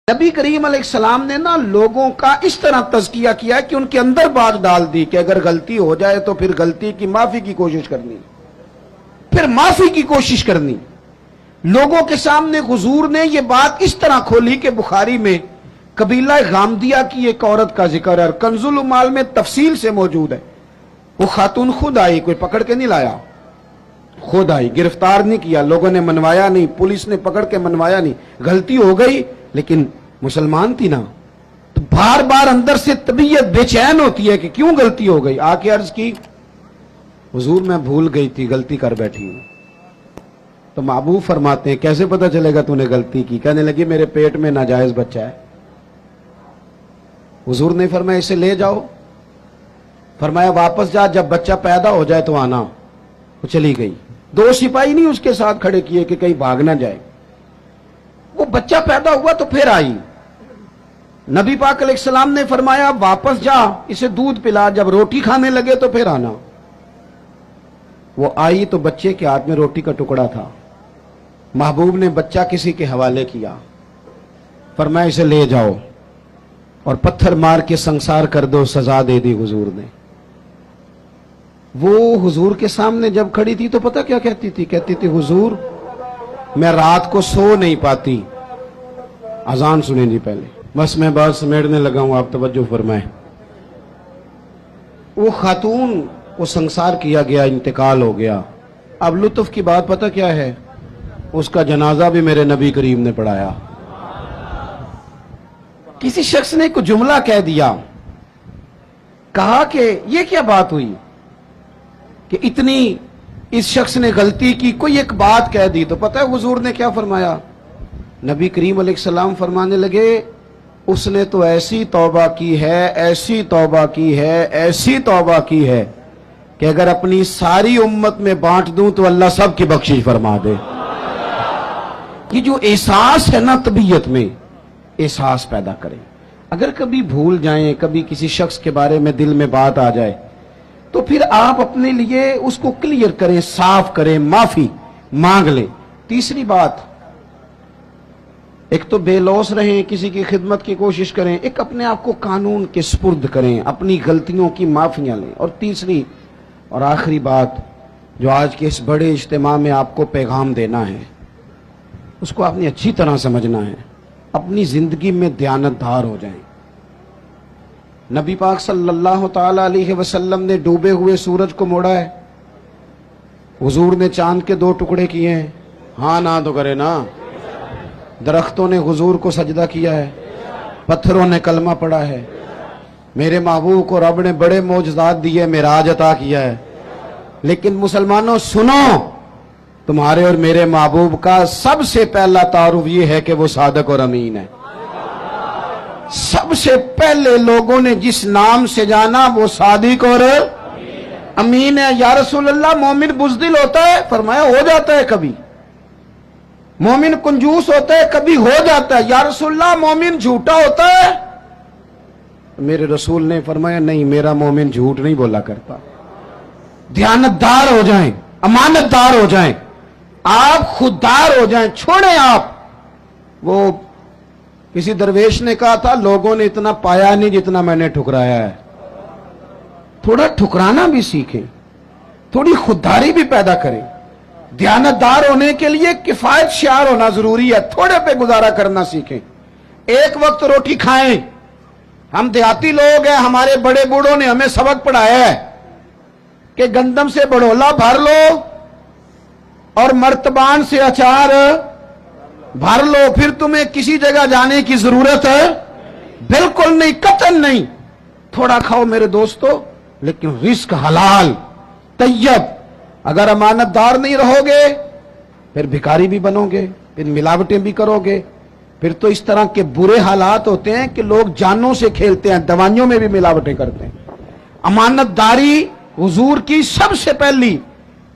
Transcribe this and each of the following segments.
نبی کریم علیہ السلام نے نا لوگوں کا اس طرح تزکیہ کیا کہ ان کے اندر بات ڈال دی کہ اگر غلطی ہو جائے تو پھر غلطی کی معافی کی کوشش کرنی، پھر معافی کی کوشش کرنی۔ لوگوں کے سامنے حضور نے یہ بات اس طرح کھولی کہ بخاری میں قبیلہ غامدیہ کی ایک عورت کا ذکر ہے اور کنز العمال میں تفصیل سے موجود ہے۔ وہ خاتون خود آئی، کوئی پکڑ کے نہیں لایا، خود آئی، گرفتار نہیں کیا، لوگوں نے منوایا نہیں، پولیس نے پکڑ کے منوایا نہیں، غلطی ہو گئی لیکن مسلمان تھی نا، تو بار بار اندر سے طبیعت بے چین ہوتی ہے کہ کیوں غلطی ہو گئی۔ آ کے عرض کی حضور میں بھول گئی تھی، غلطی کر بیٹھی ہوں۔ تو محبوب فرماتے ہیں کیسے پتہ چلے گا تو نے غلطی کی؟ کہنے لگی میرے پیٹ میں ناجائز بچہ ہے۔ حضور نے فرمایا اسے لے جاؤ، فرمایا واپس جا، جب بچہ پیدا ہو جائے تو آنا۔ وہ چلی گئی، دو سپاہی نہیں اس کے ساتھ کھڑے کیے کہ کہیں بھاگ نہ جائے۔ وہ بچہ پیدا ہوا تو پھر آئی، نبی پاک علیہ السلام نے فرمایا واپس جا، اسے دودھ پلا، جب روٹی کھانے لگے تو پھر آنا۔ وہ آئی تو بچے کے ہاتھ میں روٹی کا ٹکڑا تھا۔ محبوب نے بچہ کسی کے حوالے کیا، فرمایا اسے لے جاؤ اور پتھر مار کے سنسار کر دو، سزا دے دی حضور نے۔ وہ حضور کے سامنے جب کھڑی تھی تو پتہ کیا کہتی تھی؟ کہتی تھی حضور میں رات کو سو نہیں پاتی، اذان سنیں جی پہلے، بس میں بات سمیٹنے لگا ہوں، آپ توجہ فرمائیں۔ وہ خاتون کو سنسار کیا گیا، انتقال ہو گیا۔ اب لطف کی بات پتہ کیا ہے؟ اس کا جنازہ بھی میرے نبی کریم نے پڑھایا۔ کسی شخص نے کوئی جملہ کہہ دیا، کہا کہ یہ کیا بات ہوئی کہ اتنی اس شخص نے غلطی کی، کوئی ایک بات کہہ دی، تو پتہ ہے حضور نے کیا فرمایا؟ نبی کریم علیہ السلام فرمانے لگے اس نے تو ایسی توبہ کی ہے، ایسی توبہ کی ہے، ایسی توبہ کی ہے کہ اگر اپنی ساری امت میں بانٹ دوں تو اللہ سب کی بخشش فرما دے۔ یہ جو احساس ہے نا طبیعت میں، احساس پیدا کریں۔ اگر کبھی بھول جائیں، کبھی کسی شخص کے بارے میں دل میں بات آ جائے تو پھر آپ اپنے لیے اس کو کلیئر کریں، صاف کریں، معافی مانگ لیں۔ تیسری بات، ایک تو بے لوث رہیں، کسی کی خدمت کی کوشش کریں، ایک اپنے آپ کو قانون کے سپرد کریں، اپنی غلطیوں کی معافیاں لیں۔ اور تیسری اور آخری بات جو آج کے اس بڑے اجتماع میں آپ کو پیغام دینا ہے، اس کو آپ نے اچھی طرح سمجھنا ہے، اپنی زندگی میں دیانتدار ہو جائیں۔ نبی پاک صلی اللہ تعالی علیہ وسلم نے ڈوبے ہوئے سورج کو موڑا ہے، حضور نے چاند کے 2 ٹکڑے کیے ہیں، ہاں نہ تو کرے نا۔ درختوں نے حضور کو سجدہ کیا ہے، پتھروں نے کلمہ پڑھا ہے، میرے محبوب کو رب نے بڑے معجزات دیے، معراج عطا کیا ہے۔ لیکن مسلمانوں سنو، تمہارے اور میرے محبوب کا سب سے پہلا تعارف یہ ہے کہ وہ صادق اور امین ہے۔ سب سے پہلے لوگوں نے جس نام سے جانا وہ صادق اور امین ہے۔ یا رسول اللہ مومن بزدل ہوتا ہے؟ فرمایا ہو جاتا ہے کبھی۔ مومن کنجوس ہوتا ہے؟ کبھی ہو جاتا ہے۔ یا رسول اللہ مومن جھوٹا ہوتا ہے؟ میرے رسول نے فرمایا نہیں، میرا مومن جھوٹ نہیں بولا کرتا۔ دیانتدار ہو جائیں، امانت دار ہو جائیں، آپ خوددار ہو جائیں، چھوڑیں آپ۔ وہ کسی درویش نے کہا تھا لوگوں نے اتنا پایا نہیں جتنا میں نے ٹھکرایا ہے۔ تھوڑا ٹھکرانا بھی سیکھیں، تھوڑی خودداری بھی پیدا کریں۔ دیانتدار ہونے کے لیے کفایت شعار ہونا ضروری ہے، تھوڑے پہ گزارا کرنا سیکھیں۔ ایک وقت روٹی کھائیں۔ ہم دیہاتی لوگ ہیں، ہمارے بڑے بوڑھوں نے ہمیں سبق پڑھایا ہے کہ گندم سے بڑھولا بھر لو اور مرتبان سے اچار بھر لو، پھر تمہیں کسی جگہ جانے کی ضرورت ہے بالکل نہیں، قطعاً نہیں۔ تھوڑا کھاؤ میرے دوستو، لیکن رزق حلال طیب۔ اگر امانت دار نہیں رہو گے پھر بھکاری بھی بنو گے، پھر ملاوٹیں بھی کرو گے، پھر تو اس طرح کے برے حالات ہوتے ہیں کہ لوگ جانوں سے کھیلتے ہیں، دوائیوں میں بھی ملاوٹیں کرتے ہیں۔ امانت داری حضور کی سب سے پہلی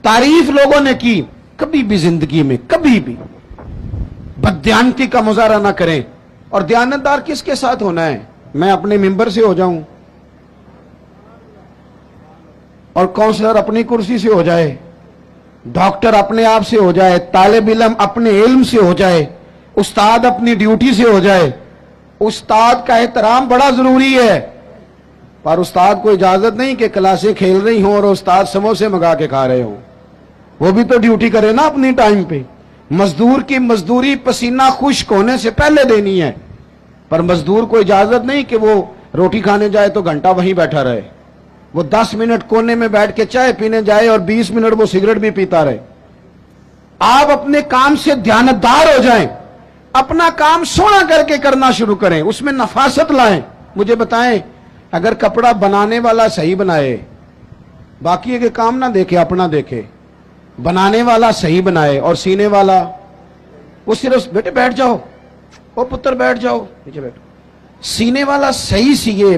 تعریف لوگوں نے کی۔ کبھی بھی زندگی میں کبھی بھی بددیانتی کا مظاہرہ نہ کریں۔ اور دیانتدار کس کے ساتھ ہونا ہے؟ میں اپنے ممبر سے ہو جاؤں اور کونسلر اپنی کرسی سے ہو جائے، ڈاکٹر اپنے آپ سے ہو جائے، طالب علم اپنے علم سے ہو جائے، استاد اپنی ڈیوٹی سے ہو جائے، استاد کا احترام بڑا ضروری ہے، پر استاد کو اجازت نہیں کہ کلاسیں کھیل رہی ہوں اور استاد سموسے منگا کے کھا رہے ہوں. وہ بھی تو ڈیوٹی کرے نا اپنی ٹائم پہ. مزدور کی مزدوری پسینہ خشک ہونے سے پہلے دینی ہے، پر مزدور کو اجازت نہیں کہ وہ روٹی کھانے جائے تو گھنٹہ وہیں بیٹھا رہے. وہ 10 منٹ کونے میں بیٹھ کے چائے پینے جائے اور 20 منٹ وہ سگریٹ بھی پیتا رہے. آپ اپنے کام سے دیانتدار ہو جائیں، اپنا کام سونا کر کے کرنا شروع کریں، اس میں نفاست لائیں. مجھے بتائیں، اگر کپڑا بنانے والا صحیح بنائے، باقی کے کام نہ دیکھے اپنا دیکھے، بنانے والا صحیح بنائے اور سینے والا وہ صرف بیٹے بیٹھ جاؤ، او پتر بیٹھ جاؤ نیچے بیٹھو، سینے والا صحیح سیے،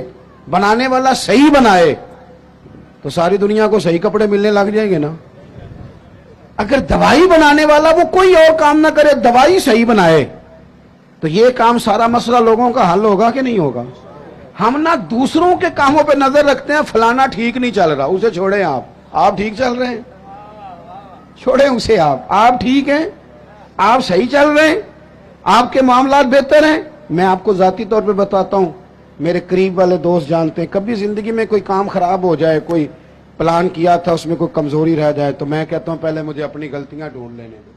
بنانے والا صحیح بنائے تو ساری دنیا کو صحیح کپڑے ملنے لگ جائیں گے نا. اگر دوائی بنانے والا وہ کوئی اور کام نہ کرے، دوائی صحیح بنائے تو یہ کام سارا مسئلہ لوگوں کا حل ہوگا کہ نہیں ہوگا؟ ہم نہ دوسروں کے کاموں پہ نظر رکھتے ہیں، فلانا ٹھیک نہیں چل رہا، اسے چھوڑیں. آپ ٹھیک چل رہے ہیں، چھوڑیں اسے. آپ ٹھیک ہیں، آپ صحیح چل رہے ہیں، آپ کے معاملات بہتر ہیں. میں آپ کو ذاتی طور پہ بتاتا ہوں، میرے قریب والے دوست جانتے ہیں، کبھی زندگی میں کوئی کام خراب ہو جائے، کوئی پلان کیا تھا اس میں کوئی کمزوری رہ جائے تو میں کہتا ہوں پہلے مجھے اپنی غلطیاں ڈھونڈ لینے دو.